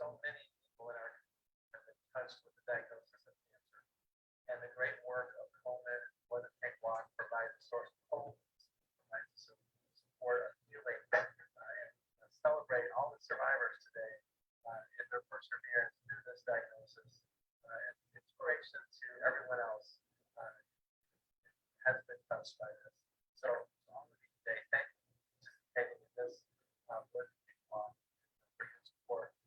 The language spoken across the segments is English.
so many people in our community have been touched with the diagnosis of cancer. And the great work of Komen, More Than Take Walk provides a source of hope, provides support of healing, and celebrate all the survivors today in their perseverance through this diagnosis, and inspiration to everyone else has been touched by this. So all of you today, thank you for participating in this More Than Take Walk for your support.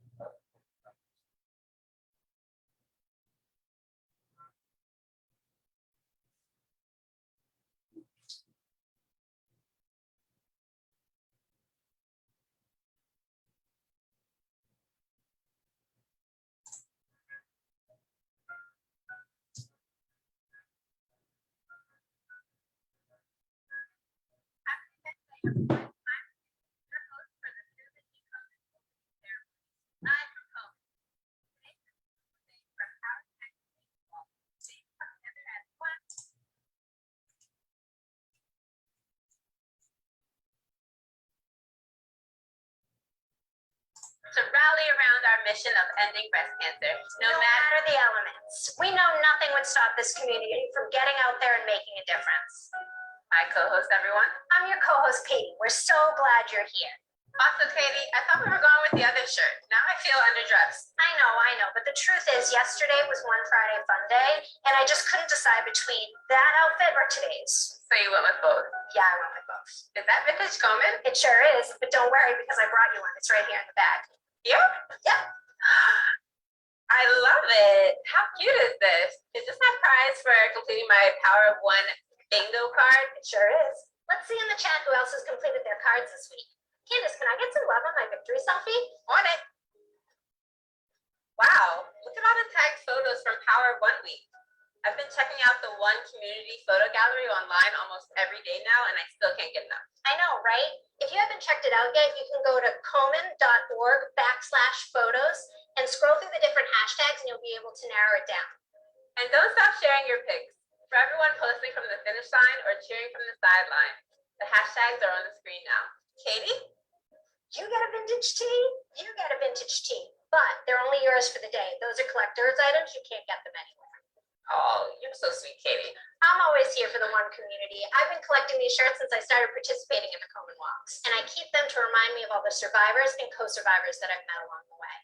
To rally around our mission of ending breast cancer, no matter the elements. We know nothing would stop this community from getting out there and making a difference. Hi, co-host everyone. I'm your co-host, Katie. We're so glad you're here. Also, Katie, I thought we were going with the other shirt. Now I feel underdressed. I know, but the truth is yesterday was One Friday Fun Day, and I just couldn't decide between that outfit or today's. So you went with both? Yeah, I went with both. Is that vintage Komen? It sure is, but don't worry because I brought you one. It's right here in the bag. Here? Yeah. I love it. How cute is this? Is this my prize for completing my Power of One bingo card? It sure is. Let's see in the chat who else has completed their cards this week. Candace, can I get some love on my victory selfie? On it. Wow, look at all the tagged photos from Power of One week. I've been checking out the One Community Photo Gallery online almost every day now, and I still can't get enough. I know, right? If you haven't checked it out yet, you can go to komen.org/photos and scroll through the different hashtags and you'll be able to narrow it down. And don't stop sharing your pics. For everyone posting from the finish line or cheering from the sideline, the hashtags are on the screen now. Katie? You get a vintage tee, you get a vintage tee, but they're only yours for the day. Those are collector's items, you can't get them anywhere. Oh, you're so sweet, Katie. I'm always here for the One community. I've been collecting these shirts since I started participating in the Komen Walks, and I keep them to remind me of all the survivors and co-survivors that I've met along the way.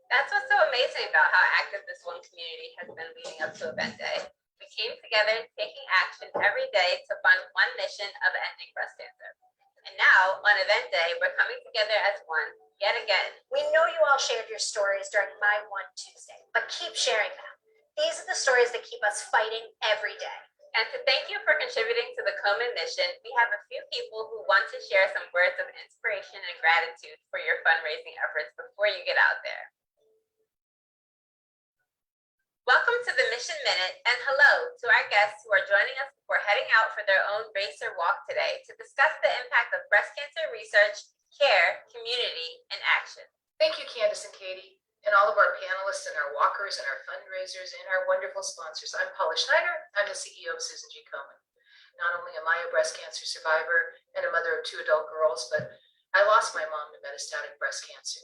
That's what's so amazing about how active this One community has been leading up to Event Day. We came together taking action every day to fund one mission of ending breast cancer. And now, on Event Day, we're coming together as one, yet again. We know you all shared your stories during My One Tuesday, but keep sharing them. These are the stories that keep us fighting every day. And to thank you for contributing to the Komen mission, we have a few people who want to share some words of inspiration and gratitude for your fundraising efforts before you get out there. Welcome to the Mission Minute, and hello to our guests who are joining us before heading out for their own race or walk today to discuss the impact of breast cancer research, care, community, and action. Thank you, Candace and Katie, and all of our panelists and our walkers and our fundraisers and our wonderful sponsors. I'm Paula Schneider. I'm the CEO of Susan G. Komen. Not only am I a breast cancer survivor and a mother of 2 adult girls, but I lost my mom to metastatic breast cancer.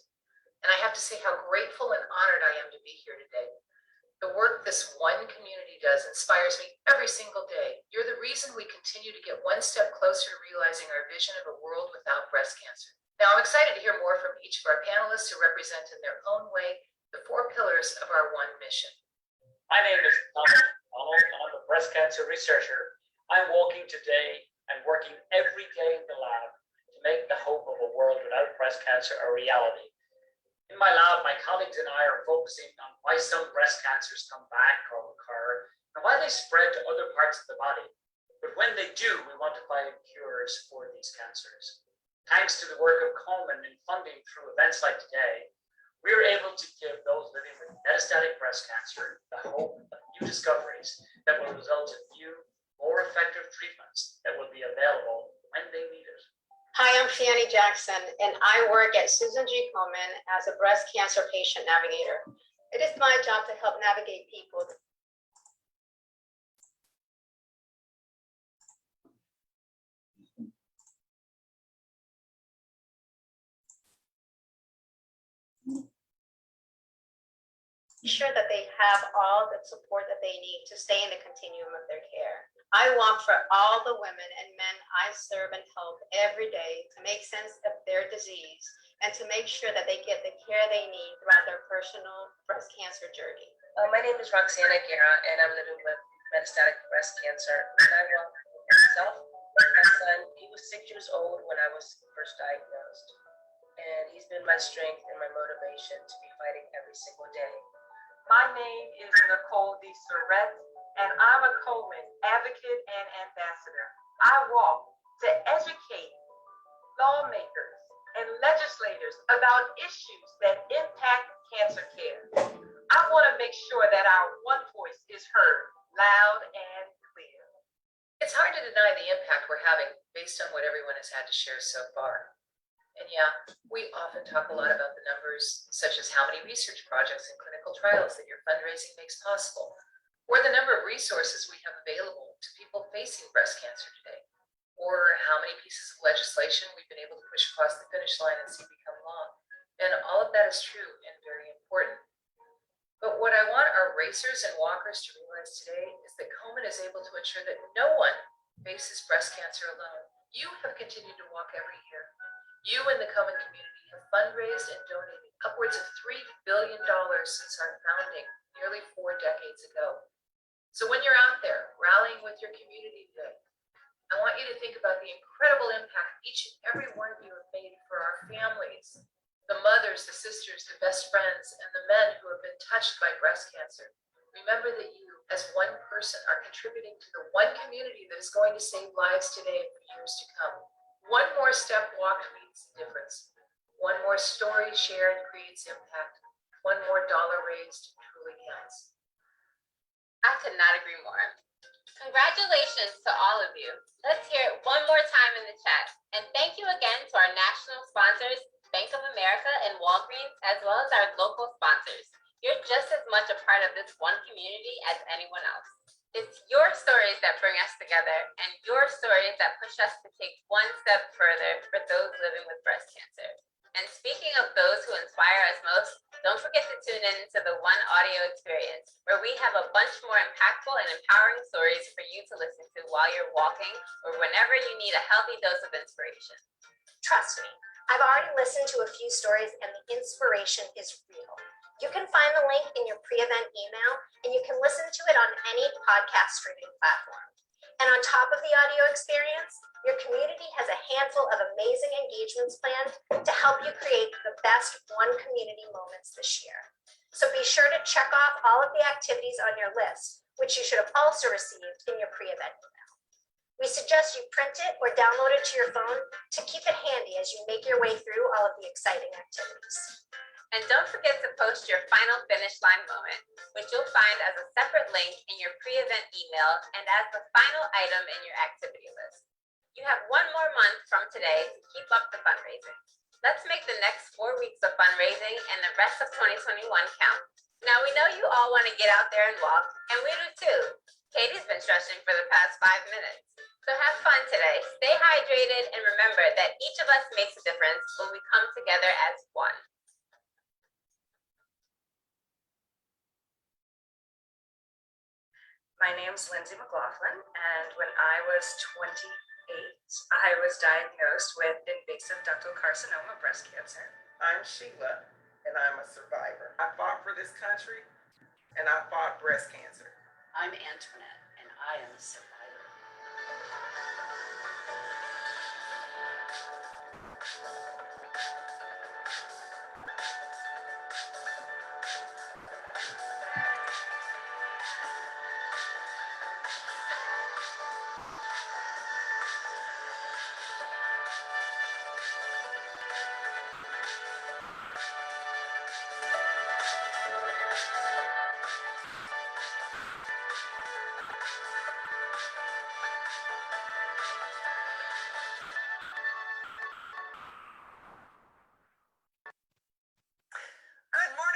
And I have to say how grateful and honored I am to be here today. The work this One community does inspires me every single day. You're the reason we continue to get one step closer to realizing our vision of a world without breast cancer. Now, I'm excited to hear more from each of our panelists who represent in their own way the 4 pillars of our One mission. My name is Thomas Donald, and I'm a breast cancer researcher. I'm walking today and working every day in the lab to make the hope of a world without breast cancer a reality. In my lab, my colleagues and I are focusing on why some breast cancers come back or recur and why they spread to other parts of the body. But when they do, we want to find cures for these cancers. Thanks to the work of Komen in funding through events like today, we are able to give those living with metastatic breast cancer the hope of new discoveries that will result in new, more effective treatments that will be available when they need it. Hi, I'm Fanny Jackson, and I work at Susan G. Komen as a breast cancer patient navigator. It is my job to help navigate people sure that they have all the support that they need to stay in the continuum of their care. I walk for all the women and men I serve and help every day to make sense of their disease and to make sure that they get the care they need throughout their personal breast cancer journey. My name is Roxana Guerra, and I'm living with metastatic breast cancer. And I walk for myself, my son. He was 6 years old when I was first diagnosed, and he's been my strength and my motivation to be fighting every single day. My name is Nicole D. Surrett, and I'm a Komen advocate and ambassador. I walk to educate lawmakers and legislators about issues that impact cancer care. I want to make sure that our one voice is heard loud and clear. It's hard to deny the impact we're having based on what everyone has had to share so far. And yeah, we often talk a lot about the numbers, such as how many research projects and clinical trials that your fundraising makes possible, or the number of resources we have available to people facing breast cancer today, or how many pieces of legislation we've been able to push across the finish line and see become law. And all of that is true and very important. But what I want our racers and walkers to realize today is that Komen is able to ensure that no one faces breast cancer alone. You have continued to walk every year. You and the Komen community have fundraised and donated upwards of $3 billion since our founding nearly 4 decades ago. So when you're out there rallying with your community today, I want you to think about the incredible impact each and every one of you have made for our families, the mothers, the sisters, the best friends, and the men who have been touched by breast cancer. Remember that you, as one person, are contributing to the one community that is going to save lives today and for years to come. One more step walked makes a difference. One more story shared creates impact. One more dollar raised truly counts. I could not agree more. Congratulations to all of you. Let's hear it one more time in the chat. And thank you again to our national sponsors, Bank of America and Walgreens, as well as our local sponsors. You're just as much a part of this one community as anyone else. It's your stories that bring us together and your stories that push us to take one step further for those living with breast cancer. And speaking of those who inspire us most, don't forget to tune in to the One Audio Experience, where we have a bunch more impactful and empowering stories for you to listen to while you're walking or whenever you need a healthy dose of inspiration. Trust me, I've already listened to a few stories and the inspiration is real. You can find the link in your pre-event email and you can listen to it on any podcast streaming platform. And on top of the audio experience, your community has a handful of amazing engagements planned to help you create the best one community moments this year. So be sure to check off all of the activities on your list, which you should have also received in your pre-event email. We suggest you print it or download it to your phone to keep it handy as you make your way through all of the exciting activities. And don't forget to post your final finish line moment, which you'll find as a separate link in your pre-event email and as the final item in your activity list. You have one more month from today to keep up the fundraising. Let's make the next 4 weeks of fundraising and the rest of 2021 count. Now we know you all want to get out there and walk, and we do too. Katie's been stretching for the past 5 minutes. So have fun today, stay hydrated, and remember that each of us makes a difference when we come together as one. My name's Lindsay McLaughlin, and when I was 28, I was diagnosed with invasive ductal carcinoma breast cancer. I'm Sheila, and I'm a survivor. I fought for this country, and I fought breast cancer. I'm Antoinette, and I am a survivor.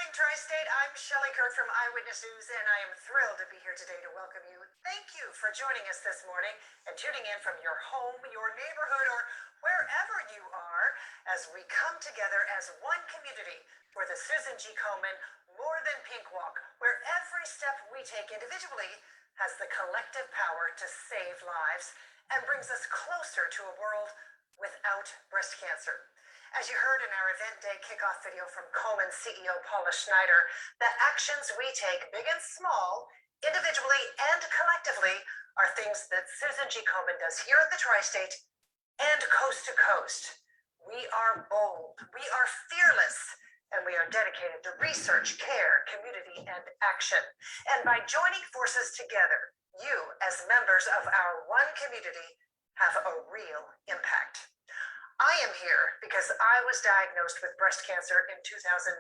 Tri-State, I'm Shelley Kirk. Barnard from Eyewitness News, and I am thrilled to be here today to welcome you. Thank you for joining us this morning and tuning in from your home, your neighborhood, or wherever you are as we come together as one community for the Susan G. Komen More Than Pink Walk, where every step we take individually has the collective power to save lives and brings us closer to a world without breast cancer. As you heard in our event day kickoff video from Komen CEO Paula Schneider, the actions we take, big and small, individually and collectively, are things that Susan G. Komen does here in the tri-state and coast to coast. We are bold, we are fearless, and we are dedicated to research, care, community, and action. And by joining forces together, you, as members of our one community, have a real impact. I am here because I was diagnosed with breast cancer in 2009,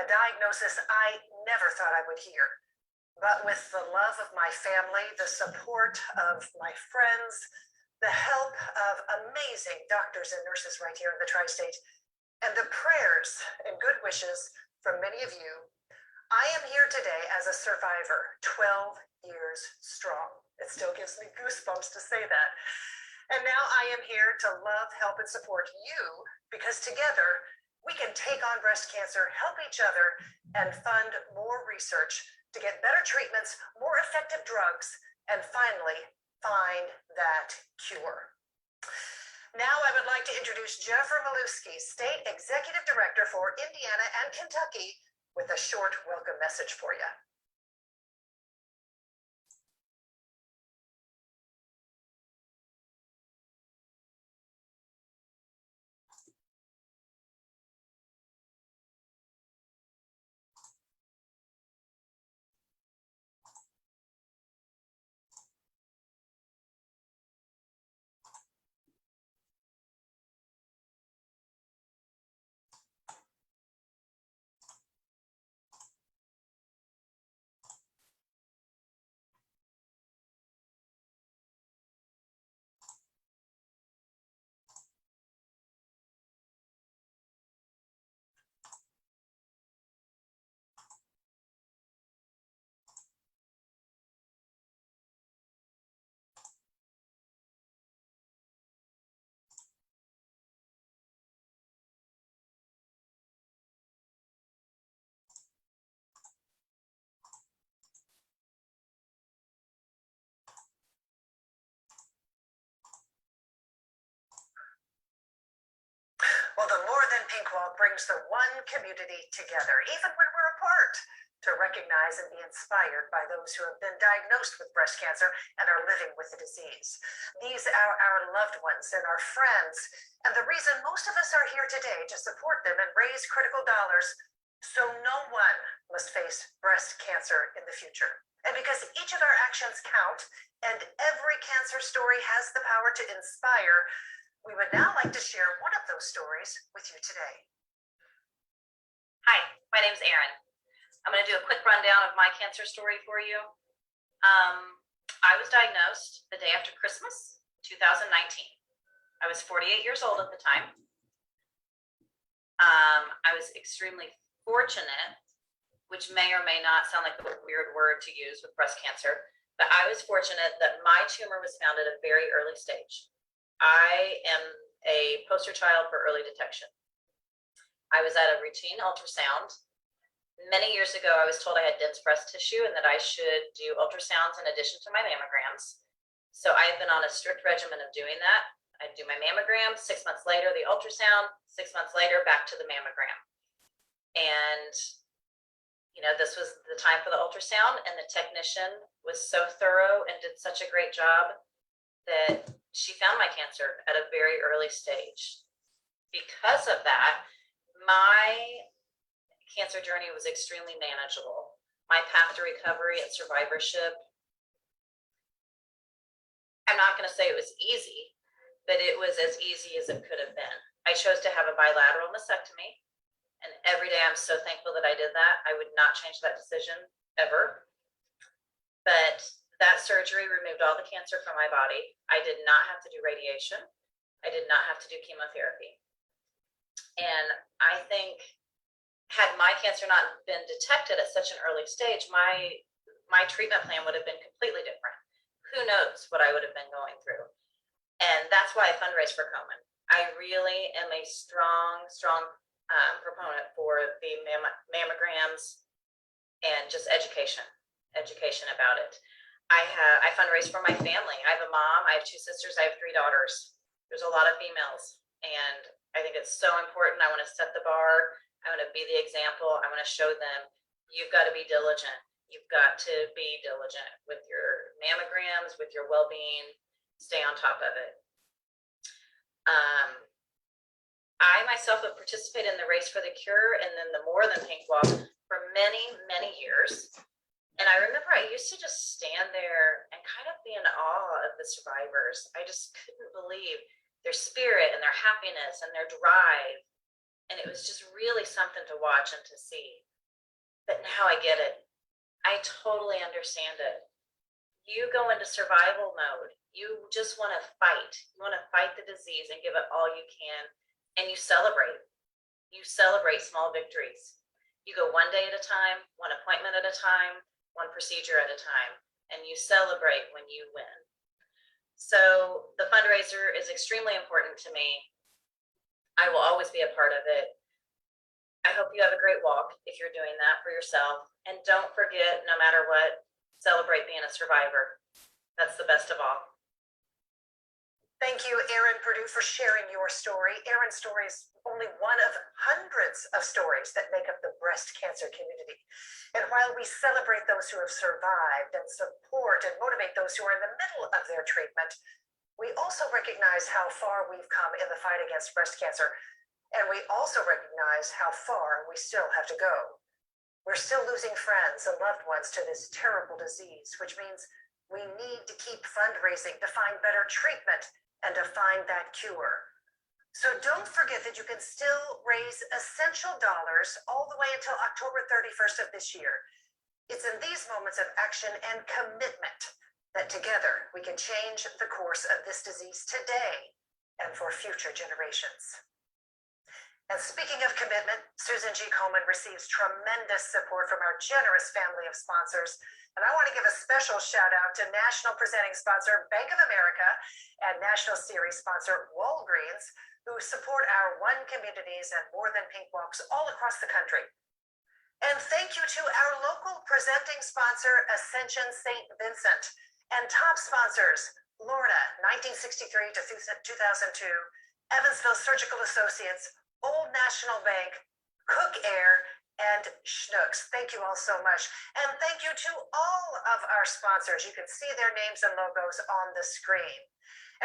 a diagnosis I never thought I would hear. But with the love of my family, the support of my friends, the help of amazing doctors and nurses right here in the tri-state, and the prayers and good wishes from many of you, I am here today as a survivor, 12 years strong. It still gives me goosebumps to say that. And now I am here to love, help, and support you because together we can take on breast cancer, help each other, and fund more research to get better treatments, more effective drugs, and finally find that cure. Now I would like to introduce Jennifer Maluski, State Executive Director for Indiana and Kentucky, with a short welcome message for you. Well, the More Than Pink Walk brings the one community together, even when we're apart, to recognize and be inspired by those who have been diagnosed with breast cancer and are living with the disease. These are our loved ones and our friends, and the reason most of us are here today to support them and raise critical dollars so no one must face breast cancer in the future. And because each of our actions count and every cancer story has the power to inspire, we would now like to share one of those stories with you today. Hi, my name's Erin. I'm going to do a quick rundown of my cancer story for you. I was diagnosed the day after Christmas, 2019. I was 48 years old at the time. I was extremely fortunate, which may or may not sound like a weird word to use with breast cancer, but I was fortunate that my tumor was found at a very early stage. I am a poster child for early detection. I was at a routine ultrasound. Many years ago, I was told I had dense breast tissue and that I should do ultrasounds in addition to my mammograms. So I have been on a strict regimen of doing that. I do my mammogram, 6 months later, the ultrasound, 6 months later, back to the mammogram. And, you know, this was the time for the ultrasound, and the technician was so thorough and did such a great job that she found my cancer at a very early stage. Because of that, my cancer journey was extremely manageable. My path to recovery and survivorship, I'm not going to say it was easy, but it was as easy as it could have been. I chose to have a bilateral mastectomy, and every day I'm so thankful that I did that. I would not change that decision ever. But that surgery removed all the cancer from my body. I did not have to do radiation. I did not have to do chemotherapy. And I think had my cancer not been detected at such an early stage, my treatment plan would have been completely different. Who knows what I would have been going through. And that's why I fundraise for Komen. I really am a strong proponent for the mammograms and just education about it. I fundraise for my family. I have a mom, I have 2 sisters, I have 3 daughters. There's a lot of females, and I think it's so important. I want to set the bar. I want to be the example. I want to show them you've got to be diligent. You've got to be diligent with your mammograms, with your well-being. Stay on top of it. I myself have participated in the Race for the Cure and then the More Than Pink Walk for many, many years. And I remember I used to just stand there and kind of be in awe of the survivors. I just couldn't believe their spirit and their happiness and their drive. And it was just really something to watch and to see. But now I get it. I totally understand it. You go into survival mode. You just want to fight. You want to fight the disease and give it all you can. And you celebrate. You celebrate small victories. You go one day at a time, one appointment at a time, one procedure at a time, and you celebrate when you win. So the fundraiser is extremely important to me. I will always be a part of it. I hope you have a great walk if you're doing that for yourself. And don't forget, no matter what, celebrate being a survivor. That's the best of all. Thank you, Erin Purdue, for sharing your story. Erin's story is only one of hundreds of stories that make up the breast cancer community. And while we celebrate those who have survived and support and motivate those who are in the middle of their treatment, we also recognize how far we've come in the fight against breast cancer. And we also recognize how far we still have to go. We're still losing friends and loved ones to this terrible disease, which means we need to keep fundraising to find better treatment and to find that cure. So don't forget that you can still raise essential dollars all the way until October 31st of this year. It's in these moments of action and commitment that together we can change the course of this disease today and for future generations. And speaking of commitment, Susan G. Komen receives tremendous support from our generous family of sponsors. And I want to give a special shout out to national presenting sponsor Bank of America and national series sponsor Walgreens, who support our One Communities and More Than Pink Walks all across the country. And thank you to our local presenting sponsor, Ascension St. Vincent, and top sponsors, Lorna, 1963 to 2002, Evansville Surgical Associates, Old National Bank, Cook Air, and Schnucks. Thank you all so much. And thank you to all of our sponsors. You can see their names and logos on the screen.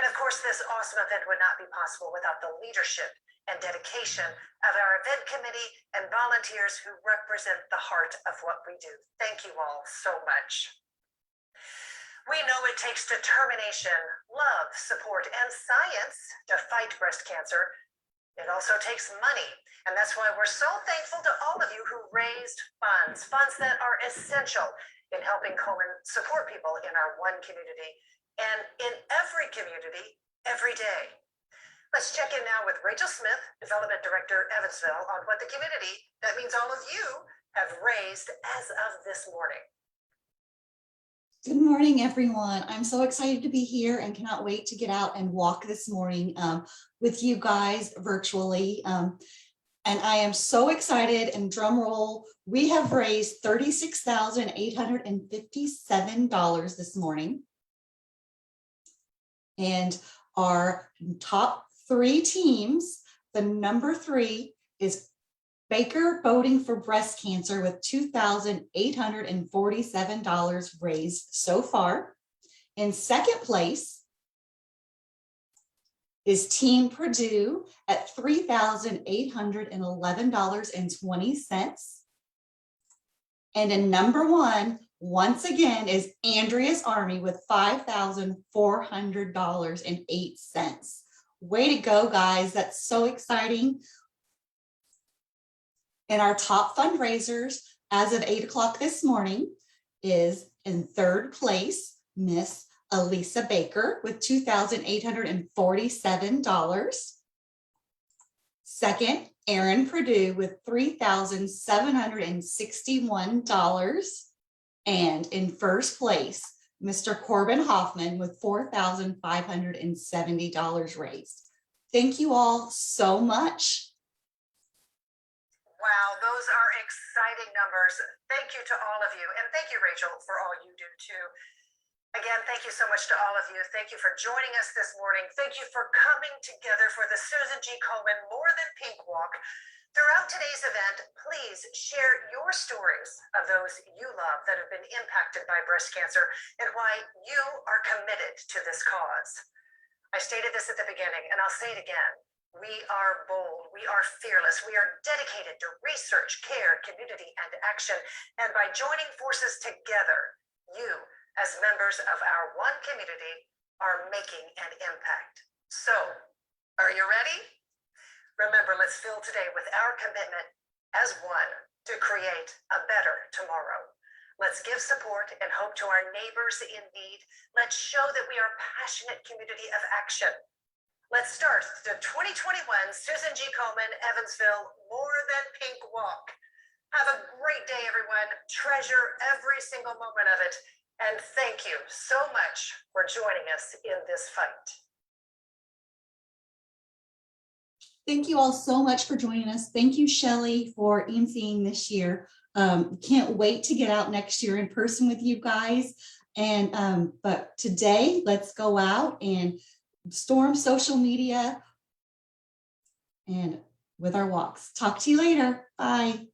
And of course, this awesome event would not be possible without the leadership and dedication of our event committee and volunteers who represent the heart of what we do. Thank you all so much. We know it takes determination, love, support, and science to fight breast cancer. It also takes money, and that's why we're so thankful to all of you who raised funds that are essential in helping Komen support people in our One Community and in every community every day. Let's check in now with Rachel Smith, Development Director, Evansville, on what the community, that means all of you, have raised as of this morning. Good morning, everyone. I'm so excited to be here and cannot wait to get out and walk this morning with you guys virtually. And I am so excited, and drum roll, we have raised $36,857 this morning. And our top 3 teams, the number 3 is Baker Boating for Breast Cancer with $2,847 raised so far. In second place is Team Purdue at $3,811.20. And in number 1, once again, is Andrea's Army with $5,400.08. Way to go, guys. That's so exciting. And our top fundraisers as of 8 o'clock this morning is in third place, Miss Elisa Baker with $2,847. Second Aaron Purdue with $3,761. And in first place, Mr. Corbin Hoffman with $4,570 raised. Thank you all so much. Wow, those are exciting numbers. Thank you to all of you. And thank you, Rachel, for all you do too. Again, thank you so much to all of you. Thank you for joining us this morning. Thank you for coming together for the Susan G. Komen More Than Pink Walk. Throughout today's event, please share your stories of those you love that have been impacted by breast cancer and why you are committed to this cause. I stated this at the beginning, and I'll say it again. We are bold, we are fearless, we are dedicated to research, care, community, and action. And by joining forces together, you, as members of our one community, are making an impact. So, are you ready? Remember, let's fill today with our commitment as one to create a better tomorrow. Let's give support and hope to our neighbors in need. Let's show that we are a passionate community of action. Let's start the 2021 Susan G. Komen Evansville More Than Pink Walk. Have a great day, everyone. Treasure every single moment of it. And thank you so much for joining us in this fight. Thank you all so much for joining us. Thank you, Shelley, for emceeing this year. Can't wait to get out next year in person with you guys. And but today, let's go out and storm social media and with our walks. Talk to you later. Bye.